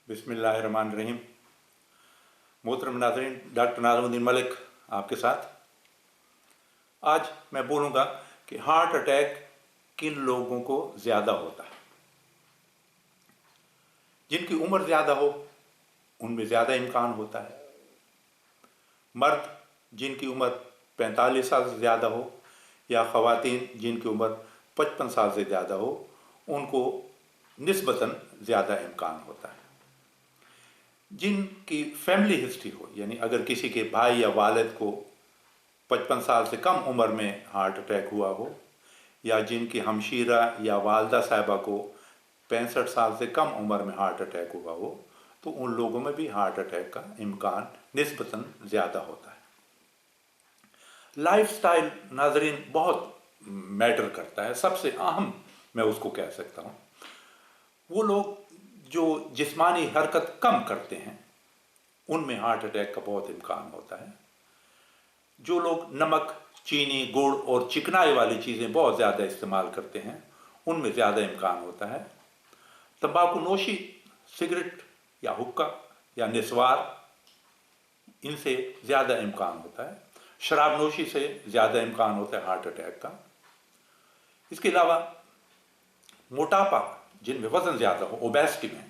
बिस्मिल्लाहिर्रहमानिर्रहीम। मोहतरम नाज़रीन, डॉक्टर नाज़मुद्दीन मलिक आपके साथ। आज मैं बोलूँगा कि हार्ट अटैक किन लोगों को ज़्यादा होता है। जिनकी उम्र ज़्यादा हो उनमें ज़्यादा इम्कान होता है। मर्द जिनकी उम्र 45 साल से ज़्यादा हो या ख़वातीन जिनकी उम्र 55 साल से ज़्यादा हो, उनको निस्बतन ज़्यादा इम्कान होता है। जिनकी फैमिली हिस्ट्री हो, यानी अगर किसी के भाई या वालिद को 55 साल से कम उम्र में हार्ट अटैक हुआ हो, या जिनकी हमशीरा या वालदा साहिबा को 65 साल से कम उम्र में हार्ट अटैक हुआ हो, तो उन लोगों में भी हार्ट अटैक का इम्कान निस्बतन ज़्यादा होता है। लाइफस्टाइल नाज़रीन बहुत मैटर करता है। सबसे अहम मैं उसको कह सकता हूँ, वो लोग जो जिस्मानी हरकत कम करते हैं उनमें हार्ट अटैक का बहुत इम्कान होता है। जो लोग नमक, चीनी, गुड़ और चिकनाई वाली चीज़ें बहुत ज़्यादा इस्तेमाल करते हैं उनमें ज़्यादा इम्कान होता है। तंबाकू नोशी, सिगरेट या हुक्का या निस्वार, इनसे ज़्यादा इम्कान होता है। शराब नोशी से ज़्यादा इम्कान होता है हार्ट अटैक का। इसके अलावा मोटापा, जिनमें वज़न ज़्यादा हो, ओबेसिटी में,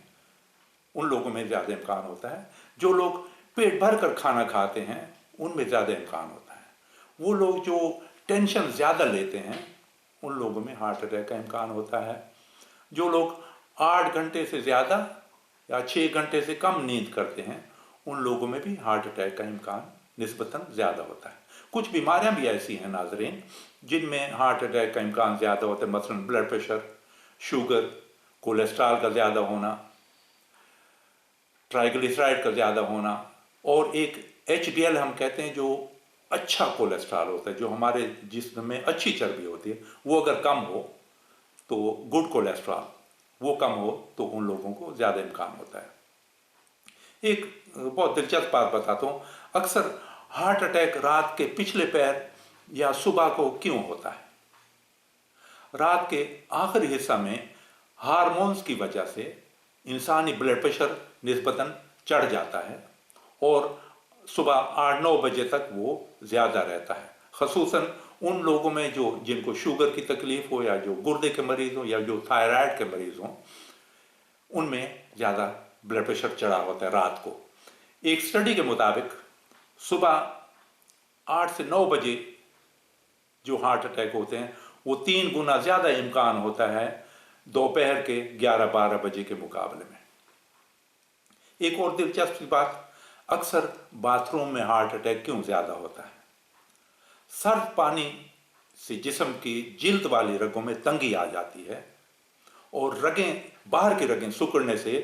उन लोगों में ज़्यादा इम्कान होता है। जो लोग पेट भर कर खाना खाते हैं उनमें ज़्यादा इम्कान होता है। वो लोग जो टेंशन ज़्यादा लेते हैं उन लोगों में हार्ट अटैक का इम्कान होता है। जो लोग 8 घंटे से ज़्यादा या 6 घंटे से कम नींद करते हैं उन लोगों में भी हार्ट अटैक का इम्कान निस्बतन ज़्यादा होता है। कुछ बीमारियां भी ऐसी हैं नाज़रीन जिनमें हार्ट अटैक का इम्कान ज़्यादा होता है, मसलन ब्लड प्रेशर, शुगर, कोलेस्ट्रॉल का ज़्यादा होना, ट्राइग्लिसराइड का ज़्यादा होना, और एक HDL हम कहते हैं जो अच्छा कोलेस्ट्रॉल होता है, जो हमारे जिस्म में अच्छी चर्बी होती है, वो अगर कम हो तो गुड कोलेस्ट्रॉल वो कम हो तो उन लोगों को ज़्यादा इम्कान होता है। एक बहुत दिलचस्प बात बताता हूँ, अक्सर हार्ट अटैक रात के पिछले पैर या सुबह को क्यों होता है? रात के आखिरी हिस्सा में हार्मोन्स की वजह से इंसानी ब्लड प्रेशर निस्बतन चढ़ जाता है और सुबह 8-9 बजे तक वो ज़्यादा रहता है। ख़ुसूसन उन लोगों में जिनको शुगर की तकलीफ़ हो, या जो गुर्दे के मरीज़ हों, या जो थायराइड के मरीज़ हों, उनमें ज़्यादा ब्लड प्रेशर चढ़ा होता है रात को। एक स्टडी के मुताबिक सुबह 8 से 9 बजे जो हार्ट अटैक होते हैं वो 3 गुना ज़्यादा इम्कान होता है दोपहर के 11-12 बजे के मुकाबले में। एक और दिलचस्प बात, अक्सर बाथरूम में हार्ट अटैक क्यों ज़्यादा होता है? सर्द पानी से जिस्म की जिल्द वाली रगों में तंगी आ जाती है और रगें, बाहर की रगें सिकुड़ने से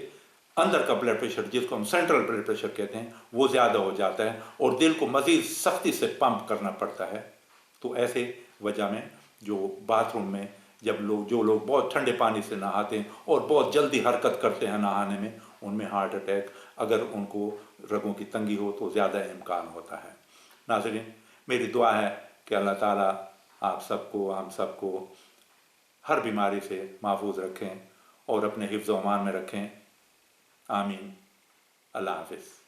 अंदर का ब्लड प्रेशर, जिसको हम सेंट्रल ब्लड प्रेशर कहते हैं, वो ज़्यादा हो जाता है और दिल को मज़ीद सख्ती से पंप करना पड़ता है। तो ऐसे वजह में जो बाथरूम में जब जो लोग बहुत ठंडे पानी से नहाते हैं और बहुत जल्दी हरकत करते हैं नहाने में, उनमें हार्ट अटैक, अगर उनको रगों की तंगी हो तो ज़्यादा इम्कान होता है। नाज़रीन, मेरी दुआ है कि अल्लाह ताला आप सबको, हम सबको हर बीमारी से महफूज रखें और अपने हिफ्ज़ व अमान में रखें। आमीन। अल्लाह हाफ़िज़।